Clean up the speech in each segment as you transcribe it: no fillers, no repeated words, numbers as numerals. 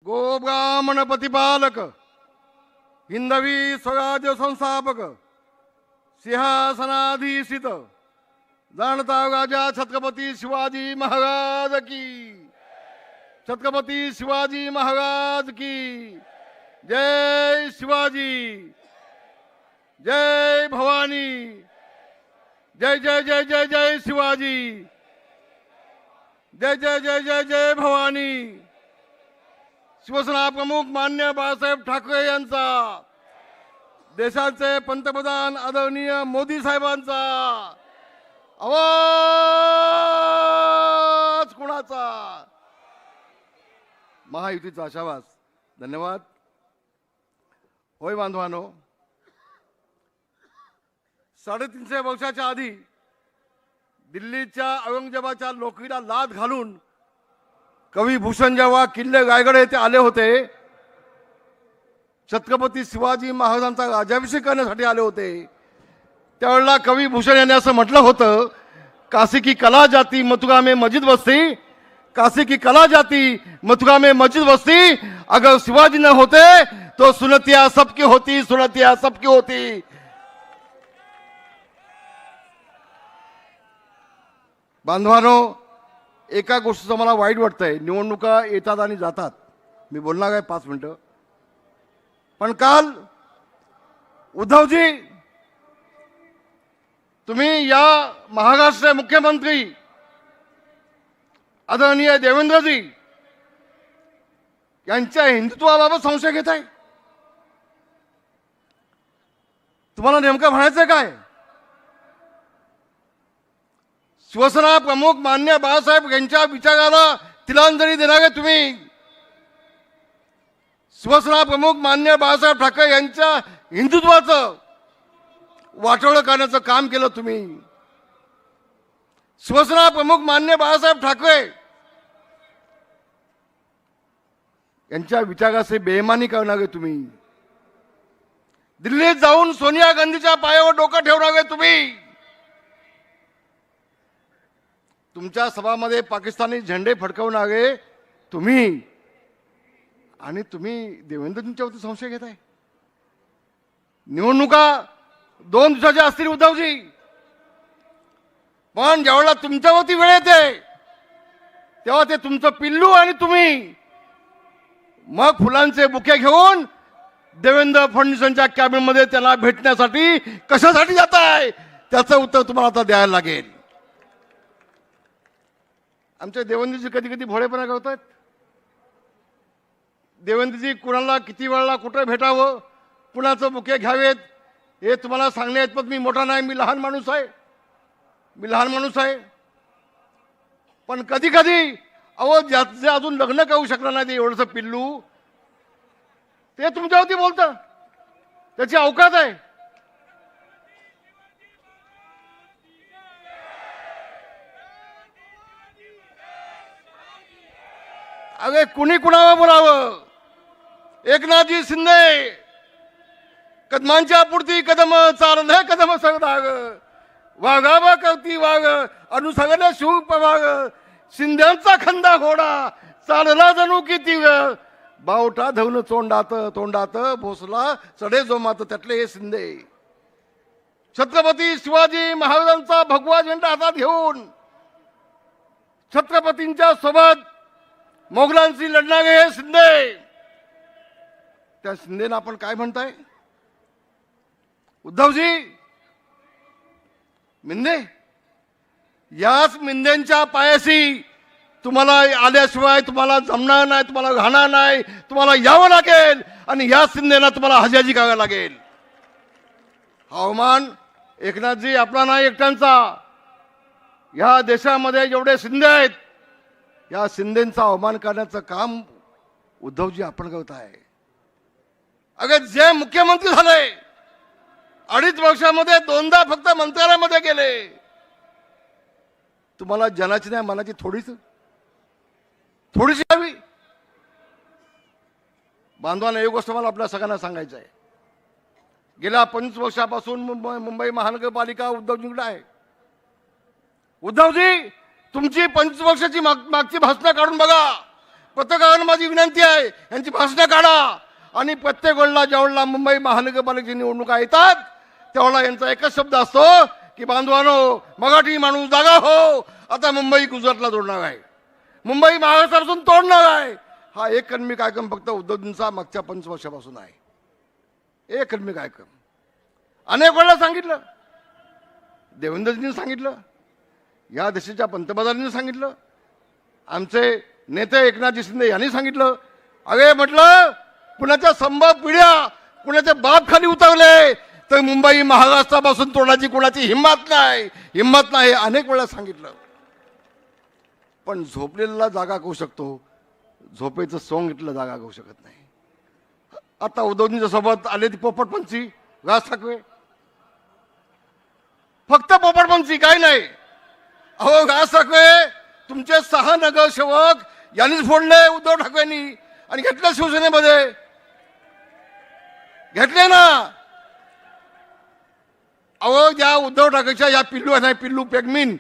गोब्राह्मण प्रतिपालक हिंदवी स्वराज्य संस्थापक सिंहासनाधीशित जाणता राजा छत्रपती शिवाजी महाराज की, छत्रपती शिवाजी महाराज की जय। शिवाजी जय, भवानी जय जय जय जय जय, शिवाजी जय जय जय जय जय, भवानी। शिवसेना प्रमुख मान्य बाळासाहेब ठाकरे यांचा, देशाचे पंतप्रधान आदरणीय मोदी साहेबांचा आवाज कुणाचा? महायुतीचा आशावास। धन्यवाद। होय बांधवानो, 350 वर्षाच्या आधी दिल्लीच्या औरंगजेबाच्या नोकरीला लाथ घालून कवी भूषण जेव्हा किल्ले रायगड येथे आले होते, छत्रपती शिवाजी महाराजांचा राज्याभिषेक करण्यासाठी आले होते, त्यावेळेला कवी भूषण यांनी असं म्हटलं होतं, काशी की कला जाती मथुरा में मस्जिद बसती, काशी की कला जाती मथुरा में मस्जिद बसती, अगर शिवाजी न होते तो सुनतिया सबकी होती, सुनतिया सबकी होती। बांधवानो, एका गोष्टीचं मला वाईट वाटतंय, निवडणुका येतात आणि जातात, मी बोलणार आहे 5 मिनिटं, पण काल उद्धवजी तुम्ही या महाराष्ट्राचे मुख्यमंत्री आदरणीय देवेंद्रजी यांच्या हिंदुत्वाबाबत संशय घेत आहे। तुम्हाला नेमकं म्हणायचं काय? शिवसेना प्रमुख मान्य बाळासाहेब यांच्या विचाराला तिलांजली देणारे तुम्ही, शिवसेना प्रमुख मान्य बाळासाहेब ठाकरे यांच्या हिंदुत्वाचं वाटोळं करण्याचं काम केलं तुम्ही। शिवसेना प्रमुख मान्य बाळासाहेब ठाकरे यांच्या विचाराचे बेईमानी करणारे तुम्ही, दिल्लीत जाऊन सोनिया गांधीच्या पायावर डोकं ठेवणारे तुम्ही, तुमच्या सभामध्ये पाकिस्तानी झेंडे फडकवणारे तुम्ही, आणि तुम्ही देवेंद्रजींच्यावरती संशय घेताय। निवडणुका 2 दिवसाच्या असतील उद्धवजी, पण ज्यावेळेला तुमच्यावरती वेळ येते तेव्हा ते तुमचं पिल्लू आणि तुम्ही मग फुलांचे बुके घेऊन देवेंद्र फडणवीसांच्या कॅबिनेटमध्ये त्याला भेटण्यासाठी कशासाठी जाताय, त्याचं उत्तर तुम्हाला आता द्यायला लागेल। आमच्या देवेंद्रजी कधी कधी भोळेपणा करतात। देवेंद्रजी कुणाला किती वेळेला कुठे भेटावं, कुणाचं बुके घ्यावेत हे तुम्हाला सांगणे आहेत, पण मी मोठा नाही, मी लहान माणूस आहे, मी लहान माणूस आहे। पण कधी कधी ज्याचे अजून लग्न करू शकलं नाही ते एवढंसं पिल्लू, ते तुमच्यावरती बोलतं, त्याची अवकात आहे। अरे कुणी कुणावर बोलावं? एकनाथजी शिंदे कदमांच्या पुढती कदम चालले कदम सरदाग, वाघाबा करती वाघ अनुसंगले शूप वाघ, शिंद्यांचा खंदा घोडा चालला जणू किती बावटा धवून तोंडात तोंडात भोसला चढे जोमात, त्यातले हे शिंदे। छत्रपती शिवाजी महाराजांचा भगवा झेंडा हातात घेऊन छत्रपतींच्या सोबत मोगलांशी लढणारे हे शिंदे, त्या शिंदेना आपण काय म्हणताय? उद्धवजी मिंदे, याच मिंदेंच्या पायाशी तुम्हाला आल्याशिवाय तुम्हाला जमणार नाही, तुम्हाला राहणार नाही, तुम्हाला यावं लागेल आणि या शिंदेना तुम्हाला हजाजी करावं लागेल। हवामान एकनाथजी आपला नाही एकट्यांचा, या देशामध्ये जेवढे शिंदे आहेत या शिंदेचा अवमान करण्याचं काम उद्धवजी आपण करताय। अगं जे मुख्यमंत्री झाले 2.5 वर्षामध्ये 2दा फक्त मंत्रालयामध्ये गेले, तुम्हाला जनाची नाही मनाची थोडीशी हवी। बांधवांना एक गोष्ट मला आपल्या सगळ्यांना सांगायचं आहे, गेल्या 25 वर्षापासून मुंबई महानगरपालिका उद्धवजींकडे आहे। उद्धवजी तुमची 25 वर्षाची मागची भाषणं काढून बघा, पत्रकारांना माझी विनंती आहे, यांची भाषणं काढा आणि प्रत्येक वेळेला ज्यावेळेला मुंबई महानगरपालिकेची निवडणुका येतात त्यावेळेला यांचा एकच शब्द असतो की बांधवानो, मराठी माणूस जागा हो, आता मुंबई गुजरातला जोडणार आहे, मुंबई महाराष्ट्रापासून तोडणार आहे. हा एक कलमी कार्यक्रम फक्त उद्धवजींचा मागच्या 5 वर्षापासून आहे. एक कलमी कार्यक्रम अनेक वेळा सांगितलं, देवेंद्रजींनी सांगितलं, या देशाच्या पंतप्रधानांनी सांगितलं, आमचे नेते एकनाथजी शिंदे यांनी सांगितलं. अरे म्हटलं, कुणाच्या संभव पिढ्या कुणाचे बाप खाली उतरले तर मुंबई महाराष्ट्रापासून तोडायची कुणाची हिंमत नाही अनेक वेळा सांगितलं. पण झोपलेला जागा करू शकतो, झोपेचं सोंग इथलं जागा करू शकत नाही. आता उद्धवजींच्या सोबत आले ती पोपटपंची राज ठाकरे, फक्त पोपटपंची काही नाही. अहो राज ठाकरे तुमचे 6 नगरसेवक यांनीच फोडले उद्धव ठाकरेंनी आणि घेतले शिवसेनेमध्ये, घेतले ना. अहो या उद्धव ठाकरेच्या या पिल्लू पेगमीन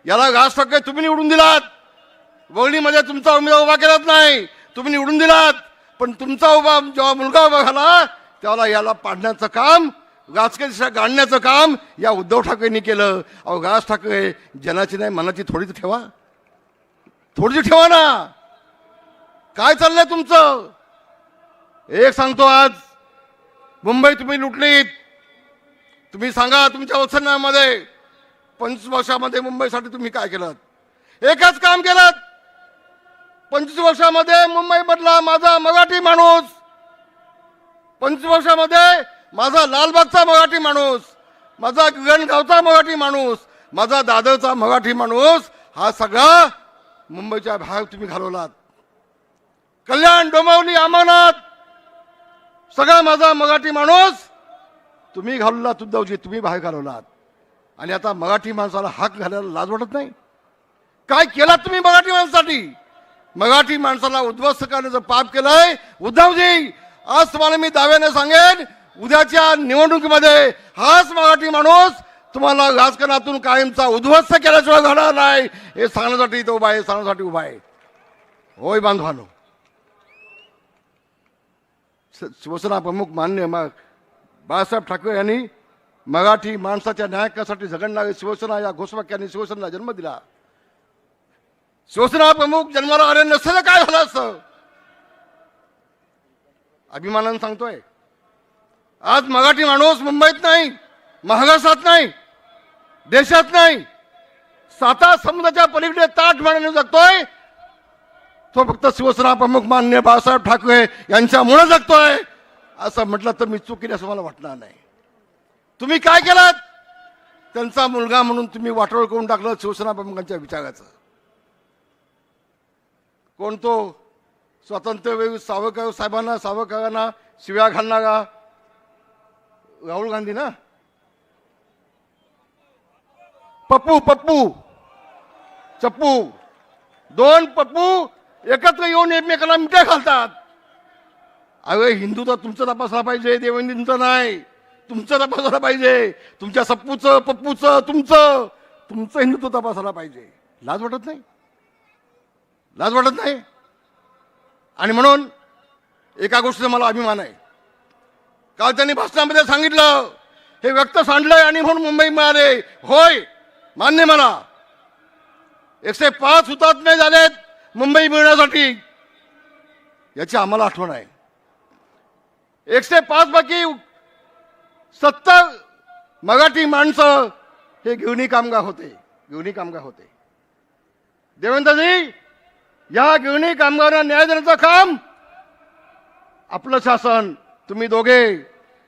याला राज ठाकरे तुम्ही निवडून दिलात. वळणीमध्ये तुमचा उमेदवार उभा केलाच नाही, तुम्ही निवडून दिलात. पण तुमचा जेव्हा मुलगा उभा झाला त्याला याला पाडण्याचं काम, राजकीय दिशा गाडण्याचं काम या उद्धव ठाकरेंनी केलं. अहो राज ठाकरे जनाची नाही मनाची थोडीच ठेवा ना. काय चाललंय तुमचं? एक सांगतो, आज मुंबई तुम्ही लुटलीत. तुम्ही सांगा तुमच्या वचनामध्ये 25 वर्षामध्ये मुंबईसाठी तुम्ही काय केलं? एकच काम केलं. 25 वर्षामध्ये मुंबई मधला माझा मराठी माणूस, 25 वर्षामध्ये माझा लालबागचा मराठी माणूस, माझा गिरणगावचा मराठी माणूस, माझा दादरचा मराठी माणूस, हा सगळा मुंबईच्या बाहेर तुम्ही घालवलात. कल्याण, डोंबिवली, अमरनाथ सगळा माझा मराठी माणूस तुम्ही घालवलात. उद्धवजी तुम्ही बाहेर घालवलात. आणि आता मराठी माणसाला हाक घालायला लाज वाटत नाही? काय केलात तुम्ही मराठी माणसासाठी? मराठी माणसाला उद्ध्वस्त करण्याचं पाप केलंय उद्धवजी. आज तुम्हाला मी दाव्याने सांगेन, उद्याच्या निवडणुकीमध्ये हाच मराठी माणूस तुम्हाला राजकारणातून कायमचा उद्ध्वस्त केल्याशिवाय घडणार नाही. हे सांगण्यासाठी तो उभा आहे, सांगण्यासाठी उभा आहे. होय बांधवानो, शिवसेना प्रमुख मान्य बाळासाहेब ठाकरे यांनी मराठी माणसाच्या न्यायासाठी झगडणारे शिवसेना या घोषवाक्याने शिवसेनेला जन्म दिला. शिवसेना प्रमुख जन्माला आले नसलं काय झालं असतं? अभिमानानं सांगतोय, आज मराठी माणूस मुंबईत नाही, महाराष्ट्रात नाही, देशात नाही, 7 समुद्राच्या पलीकडे ताठ मानाने जगतोय. तो फक्त शिवसेना प्रमुख मान्य बाळासाहेब ठाकरे यांच्यामुळे जगतोय. असं म्हटलं तर मी चूक केली असं मला वाटणार नाही. तुम्ही काय केलात? त्यांचा मुलगा म्हणून तुम्ही वाटोळ करून टाकलं शिवसेना प्रमुखांच्या विचाराचं. कोण तो स्वातंत्र्यवीर सावरकरांना शिव्या घालणारा? राहुल गांधी ना? पप्पू चप्पू, 2 पप्पू एकत्र येऊन एकमेकाला मिठ्या घालतात. अरे हिंदू तर तुमचं तपासला पाहिजे, देवेंद्रचं नाही. तुमचं तपासायला पाहिजे, तुमच्या पप्पूचं तुमचं हिंदुत्व तपासायला पाहिजे. लाज वाटत नाही? लाज वाटत नाही? आणि म्हणून एका गोष्टीचा मला अभिमान आहे. काल त्यांनी भाषणामध्ये सांगितलं, हे व्यक्त सांडलंय आणि म्हणून मुंबई मिळाले. होय, मान्य मला. 105 हुतात्मे झालेत मुंबई मिळण्यासाठी, याची आम्हाला आठवण आहे. 105 पैकी 70 मराठी माणसं हे गिरणी कामगार होते. देवेंद्रजी, या गिरणी कामगारांना न्याय देण्याचं काम आपलं शासन, तुम्ही दोघे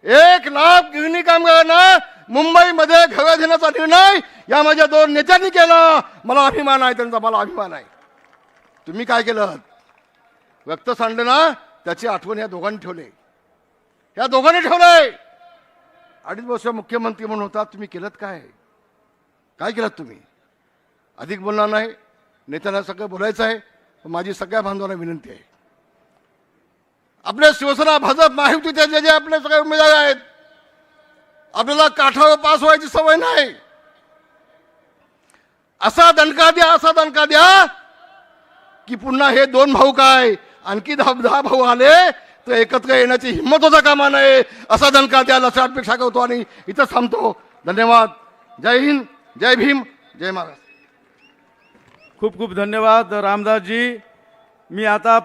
1 लाख गिरणी कामगारांना मुंबईमध्ये घर देण्याचा निर्णय या माझ्या 2 नेत्यांनी केला. मला अभिमान आहे त्यांचा, मला अभिमान आहे. तुम्ही काय केलं? व्यक्त सांडले ना, त्याची आठवण या दोघांनी ठेवले. 2.5 वर्ष मुख्यमंत्री म्हणून होता. तुम्ही केलं काय केलं तुम्ही? अधिक बोलणार नाही, नेत्यांना सगळं बोलायचं आहे. माझी सगळ्या बांधवांना विनंती आहे, आपल्या शिवसेना, भाजप, महायुतीचे जे आपले सगळे उमेदवार आहेत, आपल्याला काठावर पास व्हायची सवय नाही. असा दणका द्या की पुन्हा हे दोन भाऊ काय आणखी 10 भाऊ आले तर एकत्र येण्याची हिंमत होता कामा नये असा दणका द्यायला अशा अपेक्षा करतो आणि इथंच थांबतो. धन्यवाद. जय हिंद, जय भीम, जय महाराष्ट्र. खूप खूप धन्यवाद रामदासजी. मी आता